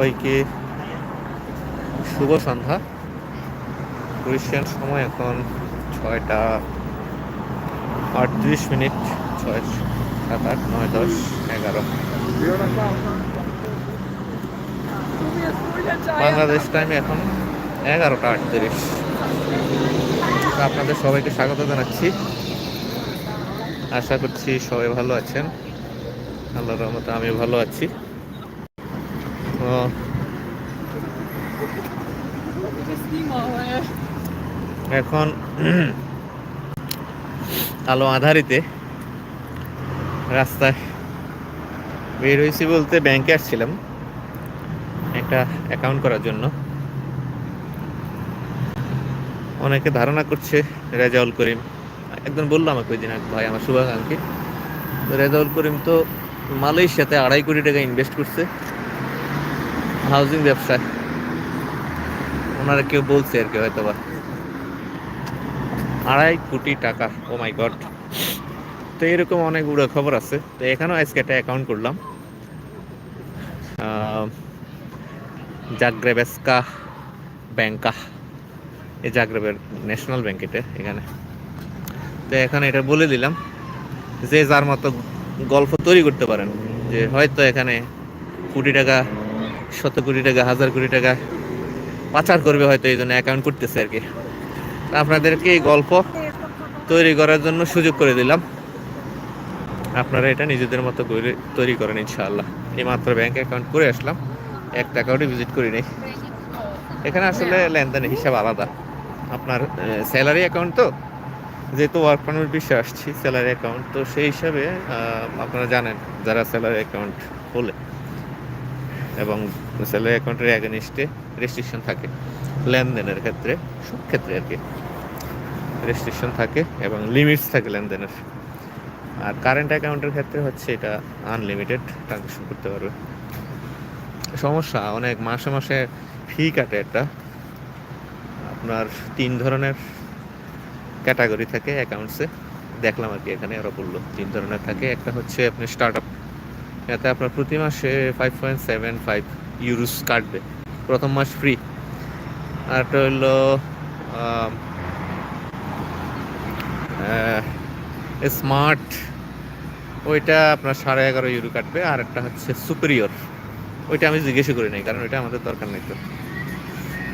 সবাইকে শুভ সন্ধ্যা। ক্রোয়েশিয়ান সময় এখন 6টা 38 মিনিট। 6, 7, 8, 9, 10, 11। বাংলাদেশ টাইম এখন 11টা 38। তো আপনাদের সবাইকে স্বাগত জানাচ্ছি। আশা করছি সবাই ভালো আছেন। আল্লাহর রহমতে আমি ভালো আছি। এখন আলো আধারিতে রাস্তায় বের হয়েছি বলতে ব্যাংকে আসছিলাম একটা অ্যাকাউন্ট করার জন্য। অনেকে ধারণা করছে রেজাউল করিম, একজন বললো আমাকে ওই দিন, ভাই আমার শুভাকাঙ্ক্ষী, তো রেজাউল করিম তো মালয়েশিয়াতে 2.5 কোটি টাকা ইনভেস্ট করছে হাউজিং ব্যবসায়। ওনারা কেউ বলছে আর কি, হয়তো বা 2.5 কোটি টাকা। ও মাই গড! তো এরকম অনেক উড়ো খবর আছে। তো এখানেও আজকে একটা অ্যাকাউন্ট করলাম জাগ্রেবেস্কা ব্যাংকা, এই জাগ্রেবের ন্যাশনাল ব্যাংক এটা এখানে। তো এখানে এটা বলে দিলাম যে যার মতো গল্প তৈরি করতে পারেন, যে হয়তো এখানে কোটি টাকা, 100 কোটি টাকা, 1000 কোটি টাকা পাচার করবে, হয়তো এই জন্য অ্যাকাউন্ট করতেছে আর কি। আপনাদেরকে এই গল্প তৈরি করার জন্য সুযোগ করে দিলাম। আপনারা এটা নিজেদের মতো করে তৈরি করেন ইনশাআল্লাহ। এই মাত্র ব্যাংক অ্যাকাউন্ট করে আসলাম, একটা অ্যাকাউন্টে ভিজিট করি নাই। এখানে আসলে লেনদেনের হিসাব আলাদা। আপনার স্যালারি অ্যাকাউন্ট, তো যেহেতু ওয়ার্ক পারমিট বিষয়ে আসছি, স্যালারি অ্যাকাউন্ট, তো সেই হিসাবে আপনারা জানেন যারা স্যালারি অ্যাকাউন্ট খোলে, এবং স্যালারি অ্যাকাউন্টের অ্যাগেনিস্টে রেস্ট্রিকশন থাকে লেনদেনের ক্ষেত্রে, সব ক্ষেত্রে আর কি রেস্ট্রিকশন থাকে এবং লিমিটস থাকে লেনদেনের। আর কারেন্ট অ্যাকাউন্টের ক্ষেত্রে হচ্ছে এটা আনলিমিটেড ট্রানজাকশন করতে পারবে। সমস্যা অনেক, মাসে মাসে ফি কাটে। এটা আপনার 3 ধরনের ক্যাটাগরি থাকে অ্যাকাউন্টসে, দেখলাম আর কি এখানে ওরা বললো 3 ধরনের থাকে। একটা হচ্ছে আপনি স্টার্ট আপ, এতে আপনার প্রতি মাসে 5.75 ইউরোস কাটবে, প্রথম মাস ফ্রি। আর একটা হইলো স্মার্ট, ওইটা আপনার 11.5 ইউরো কাটবে। আর একটা হচ্ছে সুপিরিয়র, ওইটা আমি জিজ্ঞেসই করি নাই, কারণ ওইটা আমাদের দরকার নেই। তো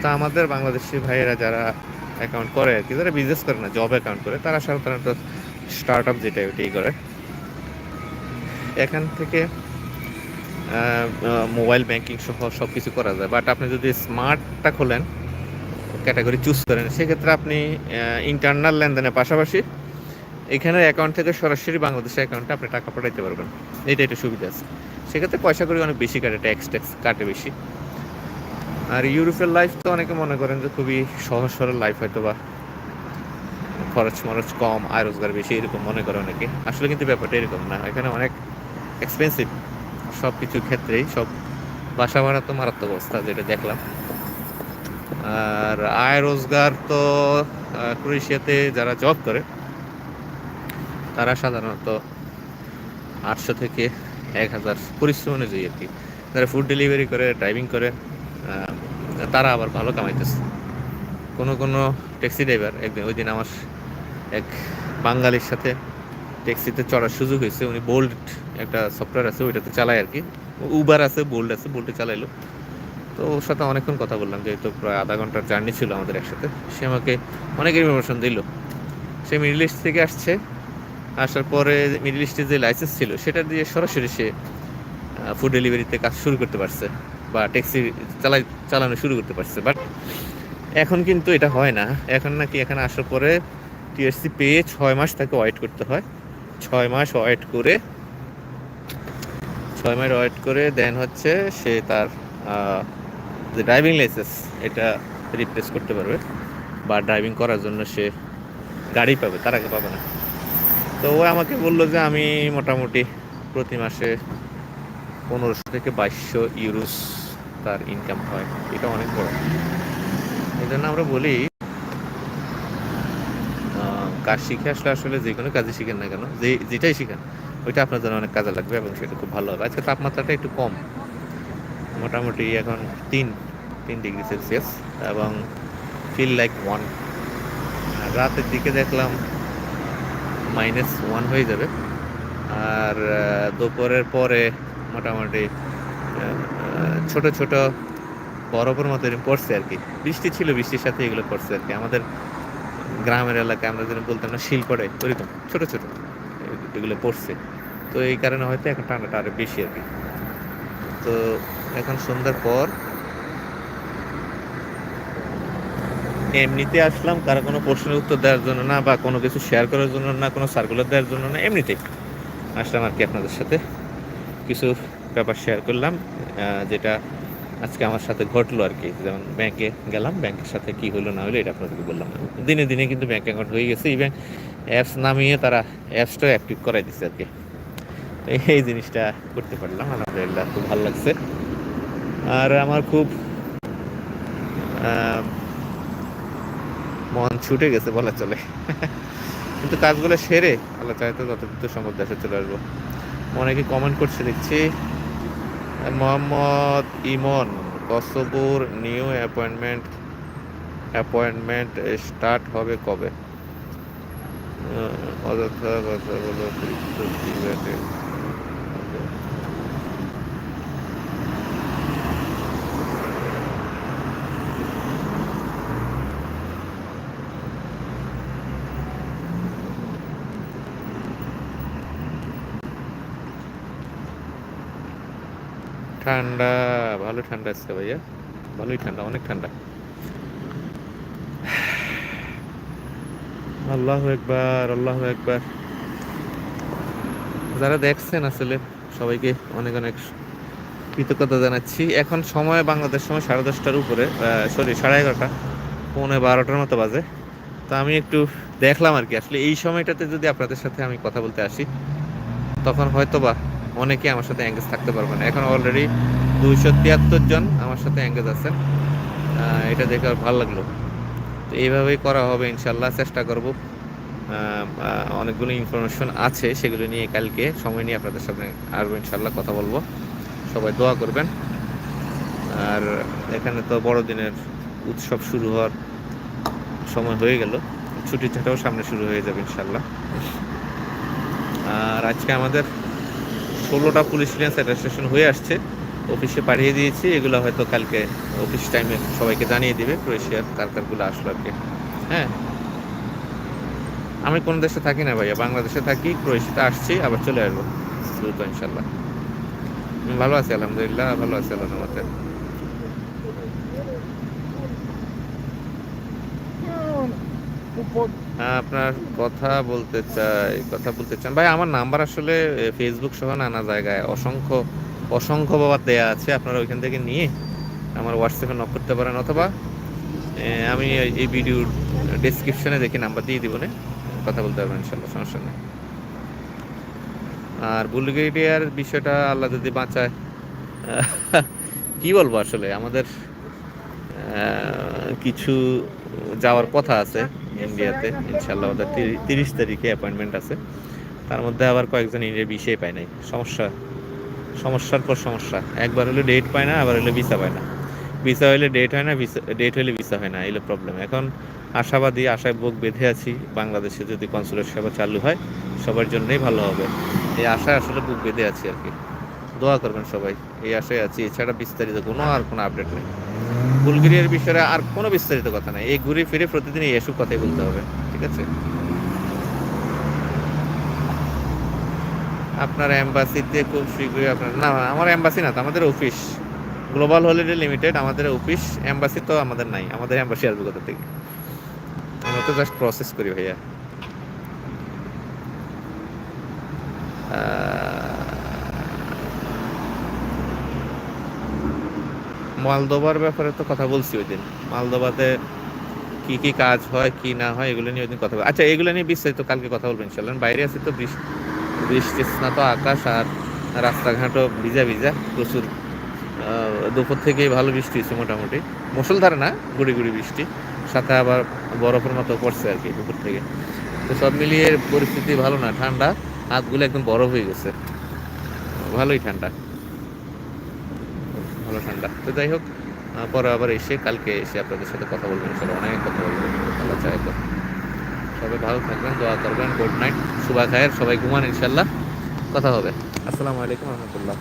তা আমাদের বাংলাদেশি ভাইয়েরা যারা অ্যাকাউন্ট করে আর কি, যারা বিজনেস করে না, জব অ্যাকাউন্ট করে, তারা সাধারণত স্টার্ট আপ যেটা ওইটাই করে। এখান থেকে মোবাইল ব্যাংকিং সহ সব কিছু করা যায়। বাট আপনি যদি স্মার্টটা খোলেন, ক্যাটাগরি চুজ করেন, সেক্ষেত্রে আপনি ইন্টারনাল লেনদেনের পাশাপাশি এখানে অ্যাকাউন্ট থেকে সরাসরি বাংলাদেশের অ্যাকাউন্টে আপনি টাকা পাঠাইতে পারবেন। এটা একটা সুবিধা আছে। সেক্ষেত্রে পয়সা করে অনেক বেশি কাটে, ট্যাক্স কাটে বেশি। আর ইউরোপের লাইফ তো অনেকে মনে করেন যে খুবই সহজ সরল লাইফ, হয়তো বা খরচ মরচ কম, আয় রোজগার বেশি, এরকম মনে করে অনেকে। আসলে কিন্তু ব্যাপারটা এরকম না, এখানে অনেক এক্সপেন্সিভ সব কিছুর ক্ষেত্রেই। সব বাসা ভাড়া তো মারাত্মক অবস্থা, যেটা দেখলাম। আর আয় রোজগার তো ক্রোয়েশিয়াতে যারা জব করে তারা সাধারণত 800 থেকে 1000, পরিশ্রম অনুযায়ী আর কি। যারা ফুড ডেলিভারি করে, ড্রাইভিং করে, তারা আবার ভালো কামাইতেছে। কোনো কোনো ট্যাক্সি ড্রাইভার, একদিন ওই দিন আমার এক বাঙালির সাথে ট্যাক্সিতে চড়ার সুযোগ হয়েছে। উনি বোল্ট একটা সফটওয়্যার আছে, ওইটাতে চালায় আর কি। উবার আছে, বোল্ট আছে, বোল্টে চালাইলো। তো ওর সাথে অনেকক্ষণ কথা বললাম, যেহেতু প্রায় আধা ঘন্টার জার্নি ছিল আমাদের একসাথে। সে আমাকে অনেক ইনফরমেশন দিল। সে মিডল ইস্ট থেকে আসছে, আসার পরে মিডল ইস্টে যে লাইসেন্স ছিল সেটা দিয়ে সরাসরি সে ফুড ডেলিভারিতে কাজ শুরু করতে পারছে, বা ট্যাক্সি চালানো শুরু করতে পারছে। বাট এখন কিন্তু এটা হয় না। এখন নাকি এখানে আসার পরে টিএসসি পেয়ে 6 মাস তাকে ওয়েট করতে হয়। 6 মাস ওয়েট করে, 6 মাস ওয়েট করে দেন হচ্ছে সে তার যে ড্রাইভিং লাইসেন্স এটা রিপ্লেস করতে পারবে, বা ড্রাইভিং করার জন্য সে গাড়ি পাবে, তার আগে পাবে না। তো ও আমাকে বললো যে আমি মোটামুটি প্রতি মাসে 1500 থেকে 2200 ইউরোস তার ইনকাম হয়। এটা অনেক বড়। এই জন্য আমরা বলি কাজ শিখে আসলে আসলে যে কোনো কাজই শিখেন না কেন, যেটাই শিখেন ওইটা আপনার জন্য অনেক কাজে লাগবে এবং সেটা খুব ভালো হবে। আজকে তাপমাত্রাটা একটু কম, মোটামুটি এখন 3 3 ডিগ্রি সেলসিয়াস, এবং ফিল লাইক 1। রাতের দিকে দেখলাম -1 হয়ে যাবে। আর দুপুরের পরে মোটামুটি ছোট ছোট বরফের মতো এরকম পড়ছে আর কি। বৃষ্টি ছিল, বৃষ্টির সাথে এগুলো পড়ছে আর কি। আমাদের গ্রামের এলাকায় আমরা যেন বলতাম না শিল পড়ে, ওইরকম ছোট ছোট এগুলো পড়ছে। তো এই কারণে হয়তো এখন ঠান্ডাটা আরো বেশি আর কি। তো এখন সন্ধ্যার পর এমনিতে আসলাম, কারো কোনো প্রশ্নের উত্তর দেওয়ার জন্য না, বা কোনো কিছু শেয়ার করার জন্য না, কোনো সার্কুলার দেওয়ার জন্য না, এমনিতেই আসলাম আর কি। আপনাদের সাথে কিছু ব্যাপার শেয়ার করলাম, যেটা আজকে আমার সাথে ঘটলো আর কি। যেমন ব্যাংকে গেলাম, ব্যাংকের সাথে কি হলো না হলো এটা আপনাদেরকে বললাম। দিনে দিনে কিন্তু ব্যাংক অ্যাকাউন্ট হয়ে গেছে, ইভেন অ্যাপস নামিয়ে তারা অ্যাপসটাও অ্যাক্টিভ করাই দিচ্ছে আর কি। তো এই জিনিসটা করতে পারলাম, আলহামদুলিল্লাহ, খুব ভালো লাগছে। আর আমার খুব আহ, মন ছুটে গেছে বলা চলে। কিন্তু কাজগুলো সেরে আল্লাহ চাইতে যত দ্রুত সম্ভব দেশে চলে আসবো। অনেকে কমেন্ট করছে দেখছি। মোহাম্মদ ইমন, কসবুর, নিউ অ্যাপয়েন্টমেন্ট স্টার্ট হবে কবে? অযথা কথা বলো, ঠিক আছে। ঠান্ডা, ভালো ঠান্ডা আছে ভাইয়া, ভালোই ঠান্ডা, অনেক ঠান্ডা। আল্লাহু একবার, আল্লাহু একবার। যারা দেখছেন আসলে সবাইকে অনেক অনেক কৃতজ্ঞতা জানাচ্ছি। এখন সময় বাংলাদেশ সময় 10:30টার উপরে, সরি 11:30, 11:45 মতো বাজে। তো আমি একটু দেখলাম আর কি, আসলে এই সময়টাতে যদি আপনাদের সাথে আমি কথা বলতে আসি, তখন হয়তো বা অনেকে আমার সাথে এঙ্গেজ থাকতে পারবে না। এখন অলরেডি 273 জন আমার সাথে এঙ্গেজ আছেন, এটা দেখে আর ভালো লাগলো। তো এইভাবেই করা হবে ইনশাল্লাহ, চেষ্টা করব। অনেকগুলো ইনফরমেশন আছে, সেগুলো নিয়ে কালকে সময় নিয়ে আপনাদের সামনে আসবো ইনশাল্লাহ, কথা বলবো। সবাই দোয়া করবেন। আর এখানে তো বড়দিনের উৎসব শুরু হওয়ার সময় হয়ে গেল, ছুটি ছাটাও সামনে শুরু হয়ে যাবে ইনশাল্লাহ। আর আজকে আমাদের 16টা পুলিশ ক্লিয়ারেন্স অ্যাটাস্টেশন হয়ে আসছে, অফিসে পাঠিয়ে দিয়েছি। এগুলো হয়তো কালকে অফিস টাইমে সবাইকে জানিয়ে দিবে ক্রোয়েশিয়ার কার কারগুলো আসলো আর কি। হ্যাঁ, আমি কোন দেশে থাকি না ভাইয়া, বাংলাদেশে থাকি, ক্রোয়েশিয়াতে আসছি, আবার চলে আসবো দ্রুত ইনশাল্লাহ। ভালো আছি আলহামদুলিল্লাহ, ভালো আছি আল্লাহর রহমতে। আপনার কথা বলতে চান ভাই? আমার নাম্বার আসলে ফেসবুক সহ নানা জায়গায় অসংখ্য অসংখ্য বাবার দেয়া আছে, আপনারা ওইখান থেকে নিয়ে আমার হোয়াটসঅ্যাপে নক করতে পারেন, অথবা আমি এই ভিডিওর ডেসক্রিপশনে দেখে নাম্বার দিয়ে দিব, না কথা বলতে পারবেন ইনশাল্লাহ, সমস্যা নেই। আর বুলগেরিয়ার বিষয়টা আল্লাহ যদি বাঁচায়, কি বলবো আসলে, আমাদের কিছু যাওয়ার কথা আছে ইন্ডিয়াতে ইনশাল্লাহ। ওদের 30 তারিখে অ্যাপয়েন্টমেন্ট আছে, তার মধ্যে আবার কয়েকজন ইন্ডিয়ার বিষয় পায় নাই। সমস্যার পর সমস্যা, একবার হলে ডেট পায় না, আবার হলে ভিসা পায় না। ভিসা হইলে ডেট হয় না, ডেট হইলে ভিসা হয় না, এগুলো প্রবলেম। এখন আশাবাদী, আশায় বুক বেঁধে আছি, বাংলাদেশে যদি কনসুলেট সেবা চালু হয় সবার জন্যই ভালো হবে, এই আশায় আসলে বুক বেঁধে আছি আর কি। দোয়া করবেন সবাই, এই আশায় আছি। এছাড়া বিস্তারিত কোনো আপডেট নেই। বুলগেরিয়ার বিষয়ে আর কোনো বিস্তারিত কথা নাই, এই ঘুরে ফিরে প্রতিদিন এই এসব কথাই বলতে হবে, ঠিক আছে? আপনার এম্বাসিতে খুব শীঘ্রই আপনার, না আমার এম্বাসি না তো, আমাদের অফিস গ্লোবাল হলিডে লিমিটেড, আমাদের অফিস। এম্বাসি তো আমাদের নাই, আমাদের এম্বাসি আসবে কোথা থেকে? আমরা তো জাস্ট প্রসেস করি ভাইয়া। মালদোবার ব্যাপারে তো কথা বলছি ওই দিন। মালদোবাতে কি কি কাজ হয় কি না হয় এগুলো নিয়ে ওই দিন কথা বল। আচ্ছা, এগুলো নিয়ে বিস্তারিত কালকে কথা বলবো ইনশাল্লাহ। বাইরে আছি তো, বৃষ্টি স্নাত আকাশ, আর রাস্তাঘাটও ভিজা ভিজা প্রচুর। দুপুর থেকেই ভালো বৃষ্টি হয়েছে মোটামুটি, মুষলধারে না, গুড়ি গুড়ি বৃষ্টি, সাথে আবার বরফের মতো পড়ছে আর কি দুপুর থেকে। তো সব মিলিয়ে পরিস্থিতি ভালো না, ঠান্ডা, হাতগুলো একদম বরফ হয়ে গেছে, ভালোই ঠান্ডা, ভালো ইনফরমেশনটা। তো যাই হোক, পরে আবার এসে কালকে এসে আপনাদের সাথে কথা বলবেন, ইনশাল্লাহ অনেক কথা বলবেন, আল্লাহ চাহে তো। সবাই ভালো থাকবেন, দোয়া করবেন, গুড নাইট, শুভা খায়ের, সবাই ঘুমান, ইনশাল্লাহ কথা হবে। আসসালামু আলাইকুম রহমতুল্লাহ।